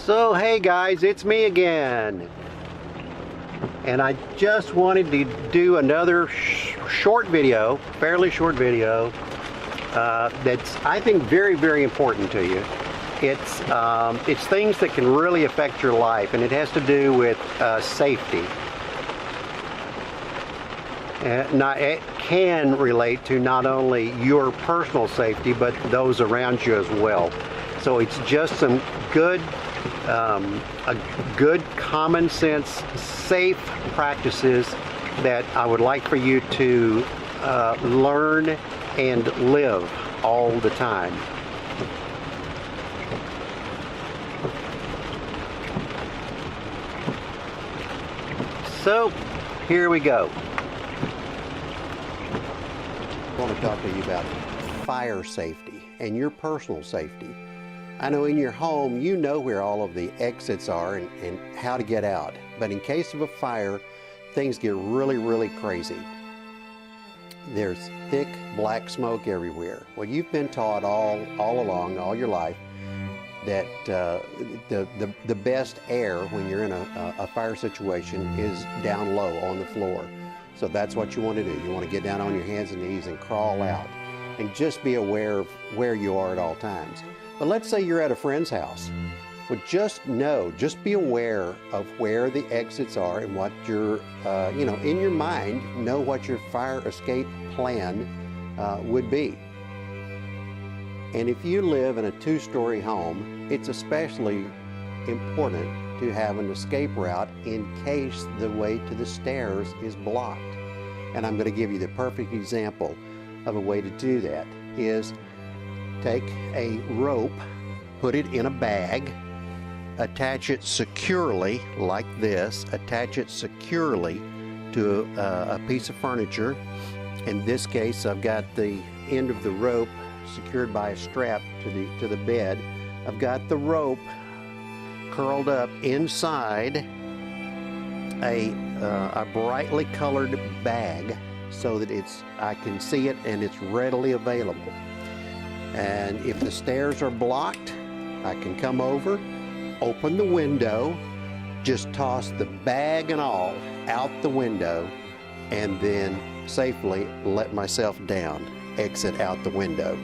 So hey guys, it's me again, and I just wanted to do another short video, fairly short video, that's I think very important to you. It's things that can really affect your life, and it has to do with safety. It can relate to not only your personal safety, but those around you as well. So it's just some good, a good common sense, safe practices that I would like for you to learn and live all the time. So here we go. I want to talk to you about fire safety and your personal safety. I know in your home you know where all of the exits are and how to get out, but in case of a fire, things get really crazy. There's thick black smoke everywhere. Well, you've been taught all along, all your life, that the best air when you're in a fire situation is down low on the floor. So that's what you want to do. You want to get down on your hands and knees and crawl out, and just be aware of where you are at all times. But let's say you're at a friend's house. Well, just be aware of where the exits are and what your, in your mind, know what your fire escape plan would be. And if you live in a two-story home, it's especially important to have an escape route in case the way to the stairs is blocked. And I'm going to give you the perfect example of a way to do that. Is take a rope, put it in a bag, attach it securely like this, attach it securely to a piece of furniture. In this case, I've got the end of the rope secured by a strap to the bed. I've got the rope curled up inside a brightly colored bag so that I can see it and it's readily available. And if the stairs are blocked, I can come over, open the window, just toss the bag and all out the window, and then safely let myself down, exit out the window.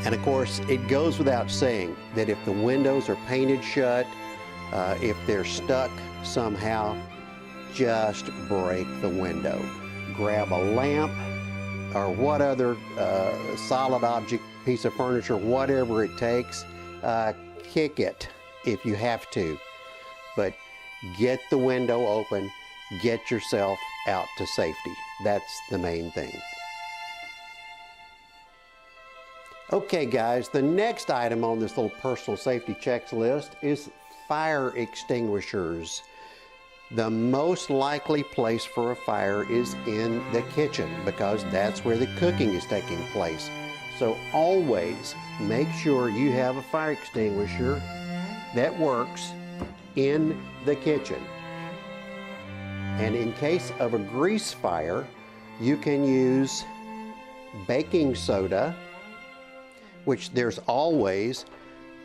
And of course, it goes without saying that if the windows are painted shut, if they're stuck somehow, just break the window. Grab a lamp or what other solid object, piece of furniture, whatever it takes, kick it if you have to. But get the window open, get yourself out to safety. That's the main thing. Okay guys, the next item on this little personal safety checklist is fire extinguishers. The most likely place for a fire is in the kitchen because that's where the cooking is taking place. So always make sure you have a fire extinguisher that works in the kitchen. And in case of a grease fire, you can use baking soda, which there's always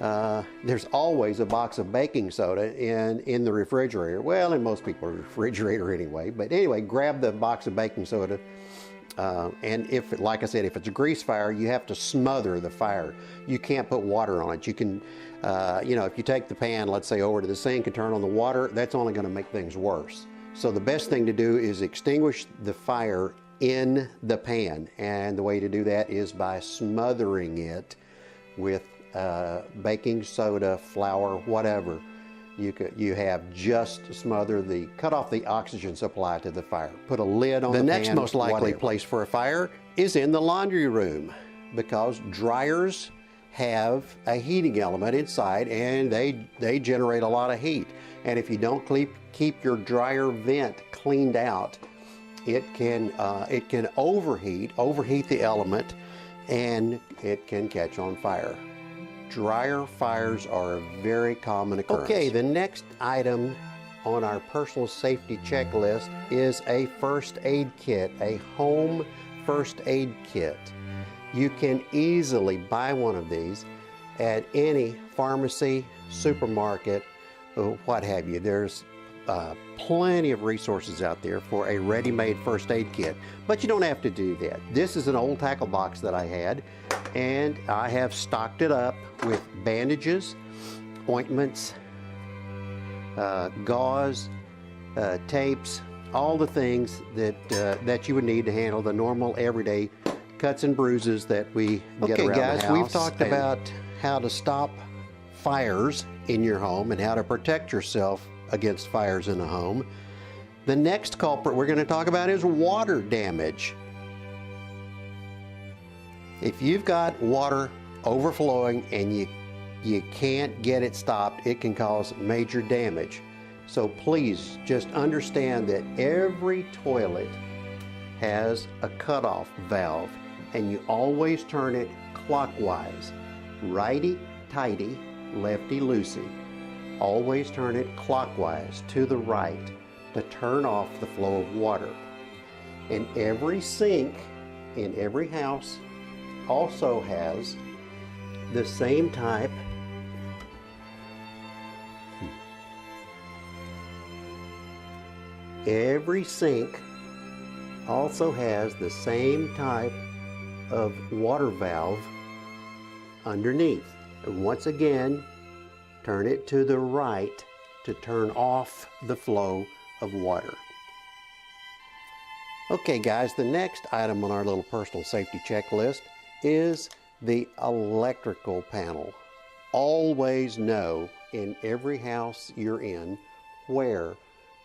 a box of baking soda in the refrigerator. Well, in most people's refrigerator anyway. But anyway, grab the box of baking soda. And if, like I said, if it's a grease fire, you have to smother the fire. You can't put water on it. You can, if you take the pan, let's say, over to the sink and turn on the water, that's only going to make things worse. So the best thing to do is extinguish the fire in the pan. And the way to do that is by smothering it with baking soda, flour, whatever you have. Just cut off the oxygen supply to the fire. Put a lid on the pan. The next most likely place for a fire is in the laundry room, because dryers have a heating element inside and they generate a lot of heat. And if you don't keep your dryer vent cleaned out, it can overheat the element, and it can catch on fire. Dryer fires are a very common occurrence. Okay, the next item on our personal safety checklist is a first aid kit, a home first aid kit. You can easily buy one of these at any pharmacy, supermarket, what have you. There's plenty of resources out there for a ready-made first aid kit, but you don't have to do that. This is an old tackle box that I had, and I have stocked it up with bandages, ointments, gauze, tapes, all the things that you would need to handle the normal everyday cuts and bruises that we get around the house. Okay, guys, we've talked about how to stop fires in your home and how to protect yourself against fires in a home. The next culprit we're going to talk about is water damage. If you've got water overflowing and you can't get it stopped, it can cause major damage. So please just understand that every toilet has a cutoff valve, and you always turn it clockwise. Righty-tighty, lefty-loosey. Always turn it clockwise to the right to turn off the flow of water. And every sink in every house also has the same type Every sink also has the same type of water valve underneath. And once again, turn it to the right to turn off the flow of water. Okay guys, the next item on our little personal safety checklist is the electrical panel. Always know in every house you're in where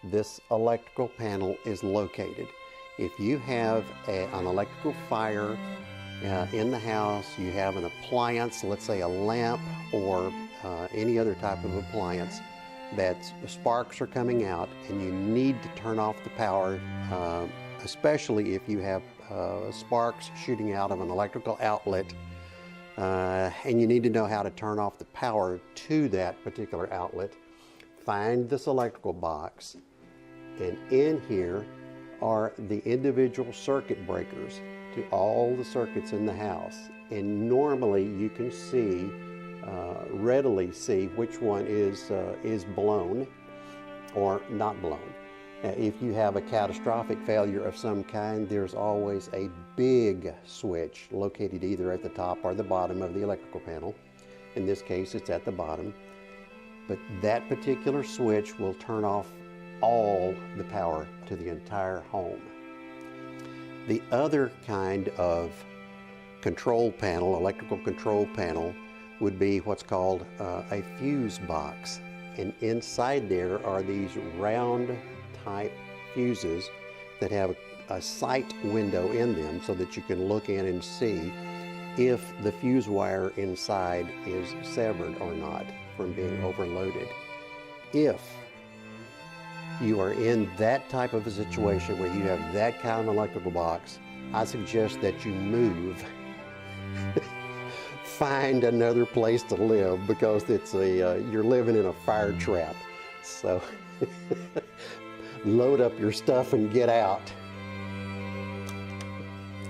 this electrical panel is located. If you have an electrical fire in the house, you have an appliance, let's say a lamp or any other type of appliance, that sparks are coming out and you need to turn off the power, especially if you have sparks shooting out of an electrical outlet, and you need to know how to turn off the power to that particular outlet. Find this electrical box, and in here are the individual circuit breakers to all the circuits in the house. And normally you can see, readily see which one is blown or not blown. If you have a catastrophic failure of some kind, there's always a big switch located either at the top or the bottom of the electrical panel. In this case, it's at the bottom. But that particular switch will turn off all the power to the entire home. The other kind of control panel, electrical control panel, would be what's called a fuse box. And inside there are these round type fuses that have a sight window in them so that you can look in and see if the fuse wire inside is severed or not from being overloaded. If you are in that type of a situation where you have that kind of electrical box, I suggest that you move. Find another place to live, because it's you're living in a fire trap. So load up your stuff and get out.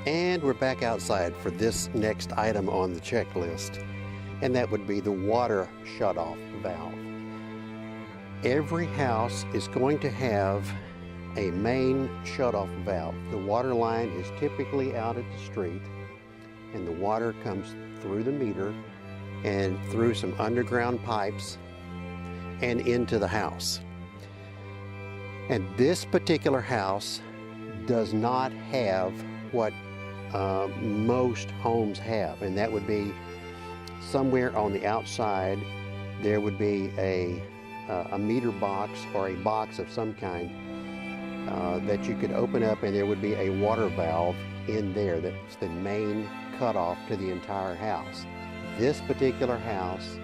And we're back outside for this next item on the checklist, and that would be the water shutoff valve. Every house is going to have a main shutoff valve. The water line is typically out at the street, and the water comes through the meter and through some underground pipes and into the house. And this particular house does not have what most homes have, and that would be somewhere on the outside there would be a meter box or a box of some kind that you could open up, and there would be a water valve in there that's the main cutoff to the entire house. This particular house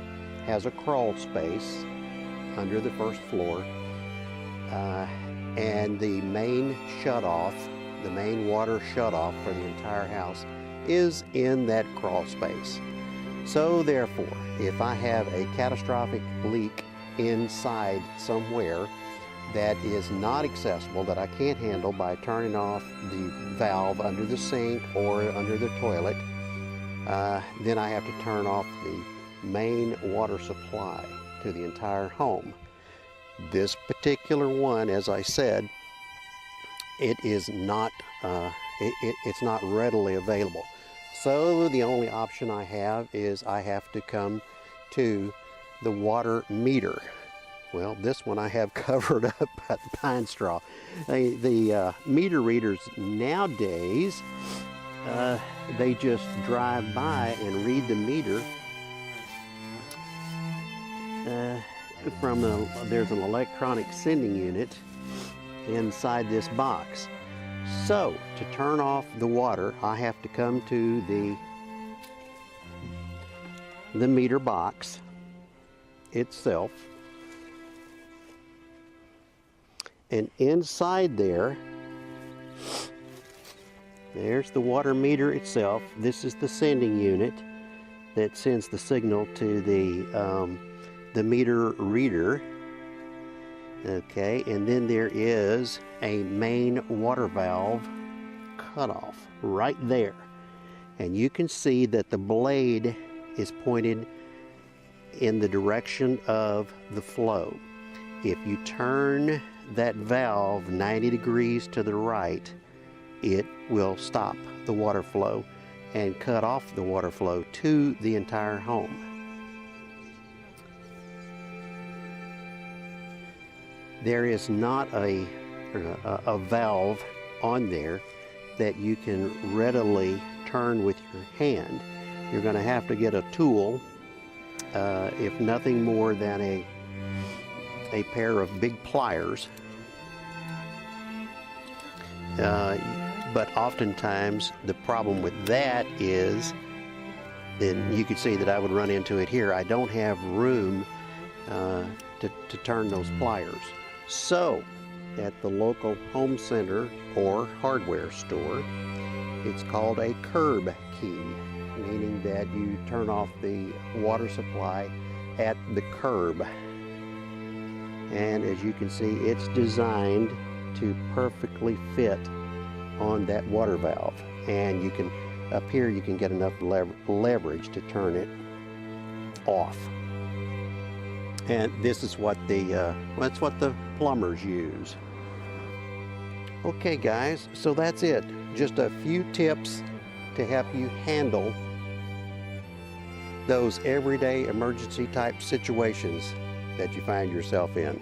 has a crawl space under the first floor, and the main shutoff, the main water shutoff for the entire house is in that crawl space. So therefore, if I have a catastrophic leak inside somewhere that is not accessible, that I can't handle by turning off the valve under the sink or under the toilet, then I have to turn off main water supply to the entire home. This particular one, as I said, it is not it's not readily available. So the only option I have is I have to come to the water meter. Well, this one I have covered up by the pine straw. The meter readers nowadays, they just drive by and read the meter there's an electronic sending unit inside this box. So to turn off the water, I have to come to the meter box itself, and inside there's the water meter itself. This is the sending unit that sends the signal to the meter reader. Okay, and then there is a main water valve cutoff right there, and you can see that the blade is pointed in the direction of the flow. If you turn that valve 90 degrees to the right, it will stop the water flow and cut off the water flow to the entire home. There is not a valve on there that you can readily turn with your hand. You're going to have to get a tool, if nothing more than a pair of big pliers. But oftentimes the problem with that is, then you could see that I would run into it here, I don't have room to turn those pliers. So at the local home center or hardware store, it's called a curb key, meaning that you turn off the water supply at the curb. And as you can see, it's designed to perfectly fit on that water valve. And you can, up here, you can get enough leverage to turn it off. And this is what that's what the plumbers use. Okay guys, so that's it. Just a few tips to help you handle those everyday emergency type situations that you find yourself in.